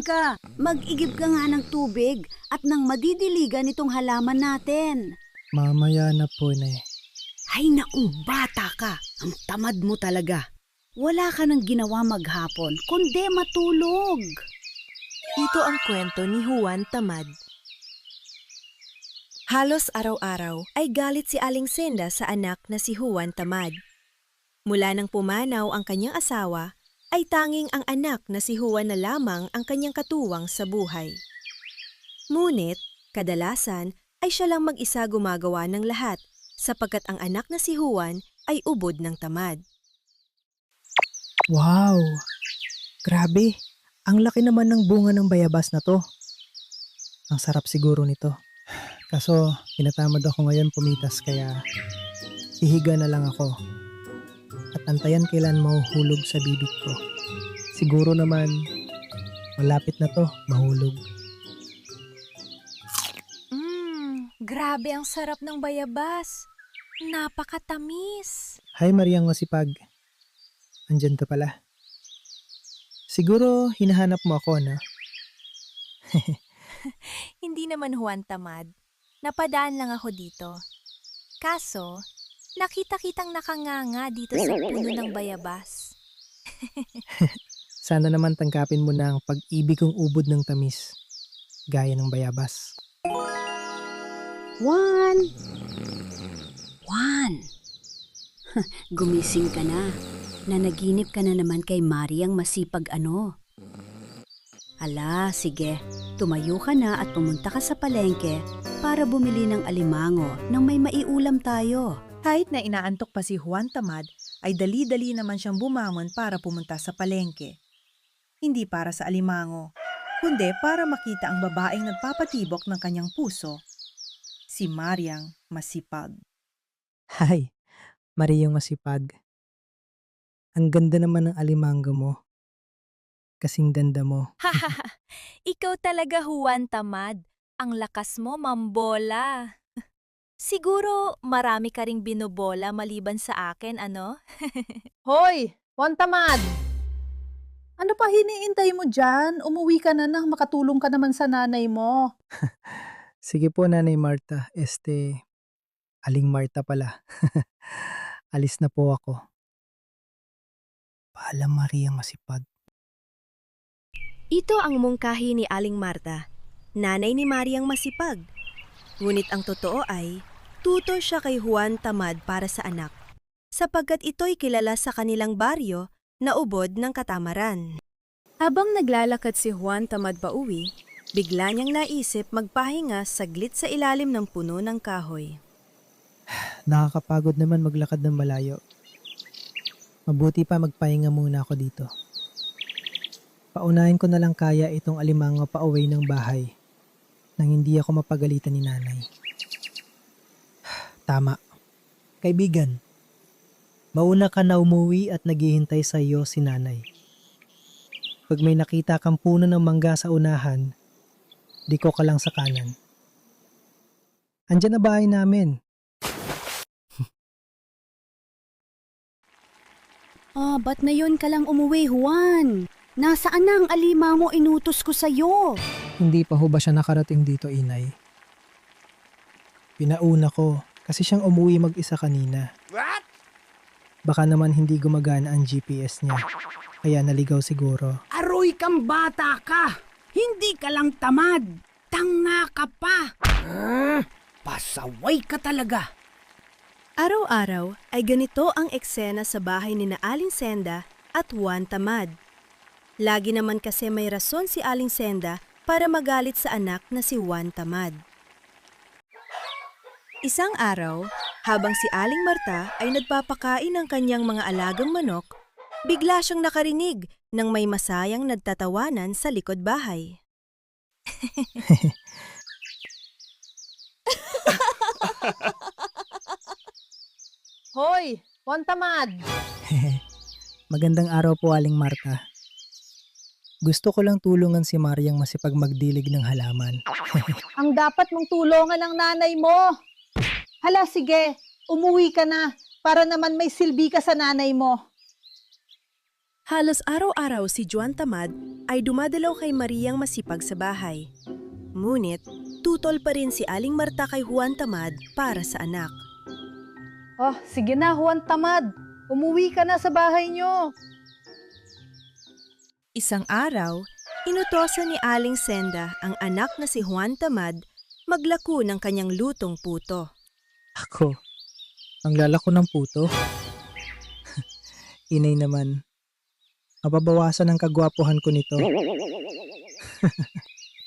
ka. Mag-igib ka nga ng tubig at nang madidiligan itong halaman natin. Mamaya na po, Nay. Ay naku, bata ka. Ang tamad mo talaga. Wala ka nang ginawa maghapon, kundi matulog. Ito ang kwento ni Juan Tamad. Halos araw-araw ay galit si Aling Senda sa anak na si Juan Tamad. Mula nang pumanaw ang kanyang asawa, ay tanging ang anak na si Juan na lamang ang kanyang katuwang sa buhay. Ngunit, kadalasan ay siya lang mag-isa gumagawa ng lahat sapagkat ang anak na si Juan ay ubod ng tamad. Wow! Grabe! Ang laki naman ng bunga ng bayabas na to. Ang sarap siguro nito. Kaso, pinatamad ako ngayon pumitas kaya hihiga na lang ako. At antayan kailan mahuhulog sa bibig ko. Siguro naman, malapit na to mahulog. Grabe ang sarap ng bayabas. Napakatamis. Hi Mariang Masipag. Andyan ka pala. Siguro hinahanap mo ako, no? Hindi naman Juan Tamad. Napadaan lang ako dito. Kaso, nakita-kitang nakanganga dito sa puno ng bayabas. Sana naman tangkapin mo na ang pag-ibig kong ubod ng tamis. Gaya ng bayabas. Juan! Juan! Gumising ka na. Nanaginip ka na naman kay Mariang Masipag ano. Ala, sige. Tumayo ka na at pumunta ka sa palengke para bumili ng alimango nang may maiulam tayo. Kahit na inaantok pa si Juan Tamad, ay dali-dali naman siyang bumangon para pumunta sa palengke. Hindi para sa alimango, kundi para makita ang babaeng nagpapatibok ng kanyang puso, si Mariang Masipag. Hi, Mariang Masipag. Ang ganda naman ng alimango mo. Kasing ganda mo. Hahaha, ikaw talaga Juan Tamad. Ang lakas mo, mambola. Siguro marami ka ring binobola maliban sa akin, ano? Hoy! Juan Tamad! Ano pa hiniintay mo dyan? Umuwi ka na nang makatulong ka naman sa nanay mo. Sige po, Nanay Marta. Aling Marta pala. Alis na po ako. Paalam, Mariang Masipag. Ito ang mungkahi ni Aling Marta, nanay ni Mariang Masipag. Ngunit ang totoo ay, tutor siya kay Juan Tamad para sa anak, sapagkat ito'y kilala sa kanilang baryo na ubod ng katamaran. Habang naglalakad si Juan Tamad pauwi, bigla niyang naisip magpahinga saglit sa ilalim ng puno ng kahoy. Nakakapagod naman maglakad ng malayo. Mabuti pa magpahinga muna ako dito. Paunahin ko na lang kaya itong alimango pauwi ng bahay nang hindi ako mapagalitan ni nanay. Tama. Kaibigan, mauna ka na umuwi at naghihintay sa iyo si nanay. Pag may nakita kang puno ng mangga sa unahan, liko ka lang sa kanan. Andyan na bahay namin. Ba't na yun ka lang umuwi, Juan? Nasaan na ang alimango inutos ko sa'yo? Hindi pa ho ba siya nakarating dito, inay? Pinauna ko kasi siyang umuwi mag-isa kanina. What? Baka naman hindi gumagana ang GPS niya. Kaya naligaw siguro. Aroy kang bata ka! Hindi ka lang tamad! Tanga ka pa! Pasaway ka talaga! Araw-araw ay ganito ang eksena sa bahay ni na Aling Senda at Juan Tamad. Lagi naman kasi may rason si Aling Senda para magalit sa anak na si Juan Tamad. Isang araw, habang si Aling Marta ay nagpapakain ng kanyang mga alagang manok, bigla siyang nakarinig ng may masayang nagtatawanan sa likod bahay. Hoy! Juan Tamad! Magandang araw po, Aling Marta. Gusto ko lang tulungan si Mariang Masipag magdilig ng halaman. Ang dapat mong tulungan ng nanay mo. Hala, sige, umuwi ka na para naman may silbi ka sa nanay mo. Halos araw-araw si Juan Tamad ay dumadalaw kay Mariang Masipag sa bahay. Ngunit, tutol pa rin si Aling Marta kay Juan Tamad para sa anak. Oh, sige na, Juan Tamad. Umuwi ka na sa bahay nyo. Isang araw, inutosan ni Aling Senda ang anak na si Juan Tamad maglako ng kanyang lutong puto. Ako, ang lalako ng puto. Inay naman, mababawasan ang kagwapuhan ko nito.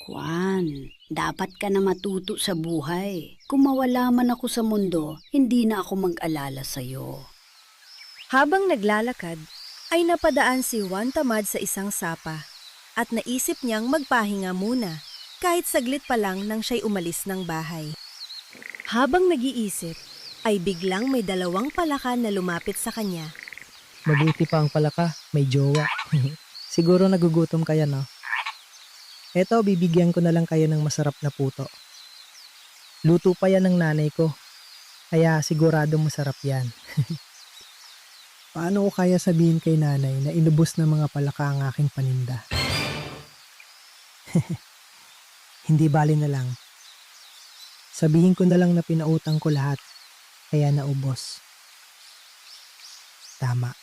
Juan, dapat ka na matuto sa buhay. Kung mawala man ako sa mundo, hindi na ako mag-alala sa'yo. Habang naglalakad, ay napadaan si Juan Tamad sa isang sapa at naisip niyang magpahinga muna kahit saglit pa lang nang siya'y umalis ng bahay. Habang nag-iisip, ay biglang may dalawang palaka na lumapit sa kanya. Mabuti pa ang palaka, may jowa. Siguro nagugutom kaya, no? Eto, bibigyan ko na lang kayo ng masarap na puto. Luto pa yan ng nanay ko, kaya sigurado masarap yan. Paano ko kaya sabihin kay nanay na inubos ng mga palaka ang aking paninda? Hindi bali na lang. Sabihin ko na lang na pinautang ko lahat, kaya naubos. Tama.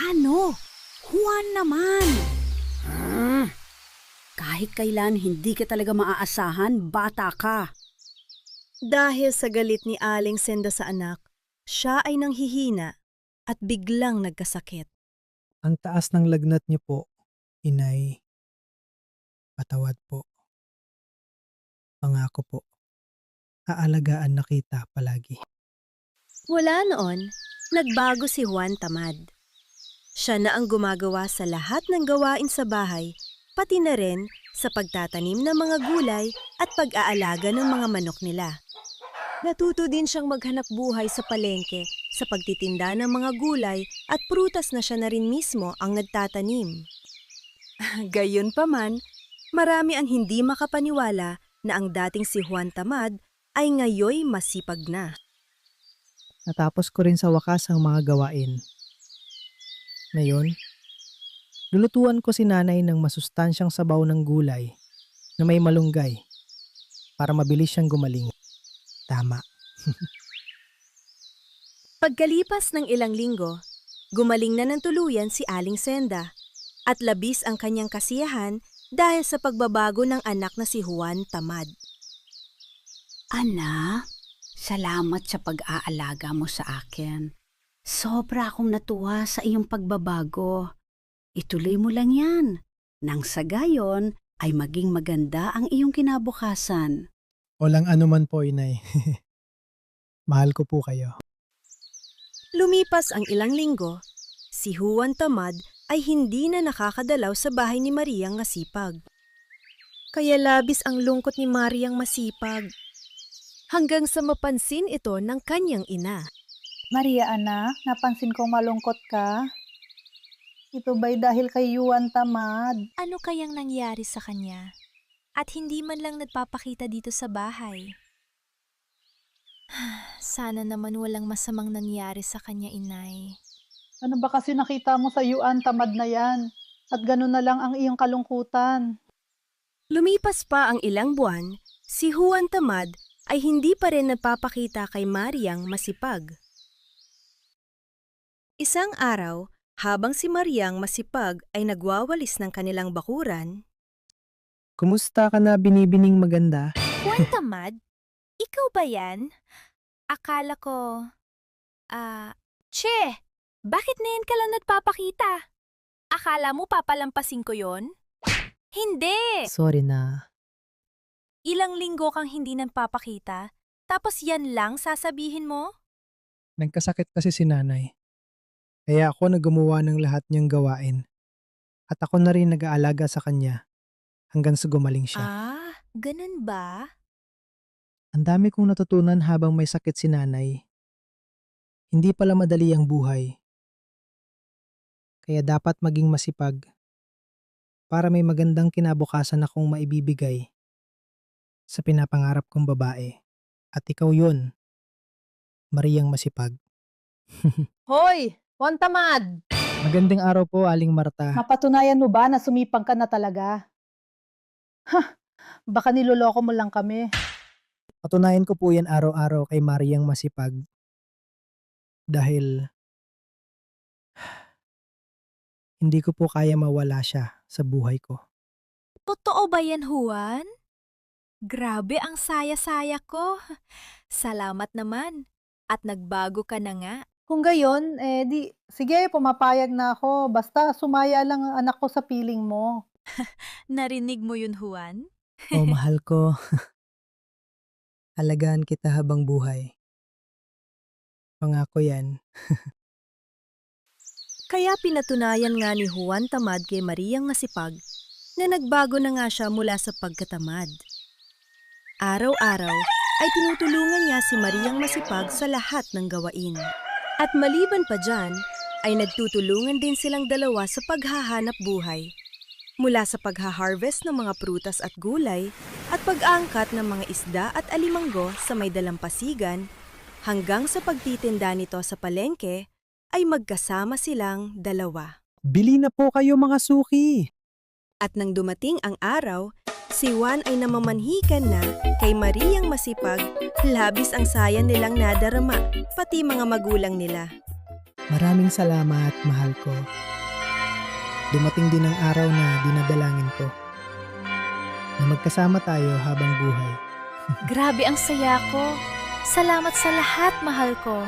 Ano? Juan naman! Kahit kailan hindi ka talaga maaasahan, bata ka. Dahil sa galit ni Aling Senda sa anak, siya ay nanghihina at biglang nagkasakit. Ang taas ng lagnat niyo po, inay. Patawad po. Pangako po. Aalagaan na kita palagi. Mula noon, nagbago si Juan Tamad. Siya na ang gumagawa sa lahat ng gawain sa bahay, pati na rin sa pagtatanim ng mga gulay at pag-aalaga ng mga manok nila. Natuto din siyang maghanap buhay sa palengke sa pagtitinda ng mga gulay at prutas na siya na rin mismo ang nagtatanim. Gayunpaman, marami ang hindi makapaniwala na ang dating si Juan Tamad ay ngayoy masipag na. Natapos ko rin sa wakas ang mga gawain. Ngayon, lulutuan ko si nanay ng masustansyang sabaw ng gulay na may malunggay para mabilis siyang gumaling. Tama. Pagkalipas ng ilang linggo, gumaling na ng tuluyan si Aling Senda at labis ang kanyang kasiyahan dahil sa pagbabago ng anak na si Juan Tamad. Anak, salamat sa pag-aalaga mo sa akin. Sobra akong natuwa sa iyong pagbabago. Ituloy mo lang yan. Nang sa gayon ay maging maganda ang iyong kinabukasan. Walang anuman po, inay. Mahal ko po kayo. Lumipas ang ilang linggo, si Juan Tamad ay hindi na nakakadalaw sa bahay ni Mariang Masipag. Kaya labis ang lungkot ni Mariang Masipag. Hanggang sa mapansin ito ng kanyang ina. Maria, anak, napansin kong malungkot ka. Ito ba'y dahil kay Juan Tamad? Ano kayang nangyari sa kanya? At hindi man lang nagpapakita dito sa bahay. Sana naman walang masamang nangyari sa kanya, inay. Ano ba kasi nakita mo sa Juan Tamad na yan? At gano'n na lang ang iyong kalungkutan. Lumipas pa ang ilang buwan, si Juan Tamad ay hindi pa rin nagpapakita kay Mariang Masipag. Isang araw, habang si Mariang Masipag ay nagwawalis ng kanilang bakuran, Kumusta ka na, binibining maganda? Juan Tamad? Ikaw ba yan? Akala ko... Che! Bakit ngayon ka lang nagpapakita? Akala mo papalampasin ko yon? Hindi! Sorry na. Ilang linggo kang hindi nagpapakita, tapos yan lang sasabihin mo? Nagkasakit kasi si nanay. Kaya ako gumawa ng lahat niyang gawain. At ako na rin nag-aalaga sa kanya hanggang sa gumaling siya. Ganun ba? Ang dami kong natutunan habang may sakit si nanay. Hindi pala madali ang buhay. Kaya dapat maging masipag para may magandang kinabukasan akong maibibigay sa pinapangarap kong babae. At ikaw yun, Mariang Masipag. Hoy! Juan Tamad! Magandang araw po, Aling Marta. Mapatunayan mo ba na sumipag ka na talaga? Baka niloloko mo lang kami. Patunayan ko po yan araw-araw kay Mariang Masipag. Dahil hindi ko po kaya mawala siya sa buhay ko. Totoo ba yan, Juan? Grabe ang saya-saya ko. Salamat naman. At nagbago ka na nga. Kung gayon, sige, pumapayag na ako. Basta sumaya lang ang anak ko sa piling mo. Narinig mo yun, Juan? Oh, mahal ko. Alagaan kita habang buhay. Pangako yan. Kaya pinatunayan nga ni Juan Tamad kay Mariang Masipag na nagbago na nga siya mula sa pagkatamad. Araw-araw ay tinutulungan niya si Mariang Masipag sa lahat ng gawain. At maliban pa dyan, ay nagtutulungan din silang dalawa sa paghahanap buhay. Mula sa pagha-harvest ng mga prutas at gulay at pag-aangkat ng mga isda at alimanggo sa may dalampasigan hanggang sa pagtitinda nito sa palengke ay magkasama silang dalawa. Bili na po kayo mga suki. At nang dumating ang araw, si Juan ay namamanhikan na kay Mariang Masipag, labis ang saya nilang nadarama, pati mga magulang nila. Maraming salamat, mahal ko. Dumating din ang araw na dinadalangin ko. Na magkasama tayo habang buhay. Grabe ang saya ko. Salamat sa lahat, mahal ko.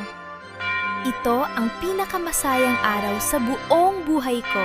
Ito ang pinakamasayang araw sa buong buhay ko.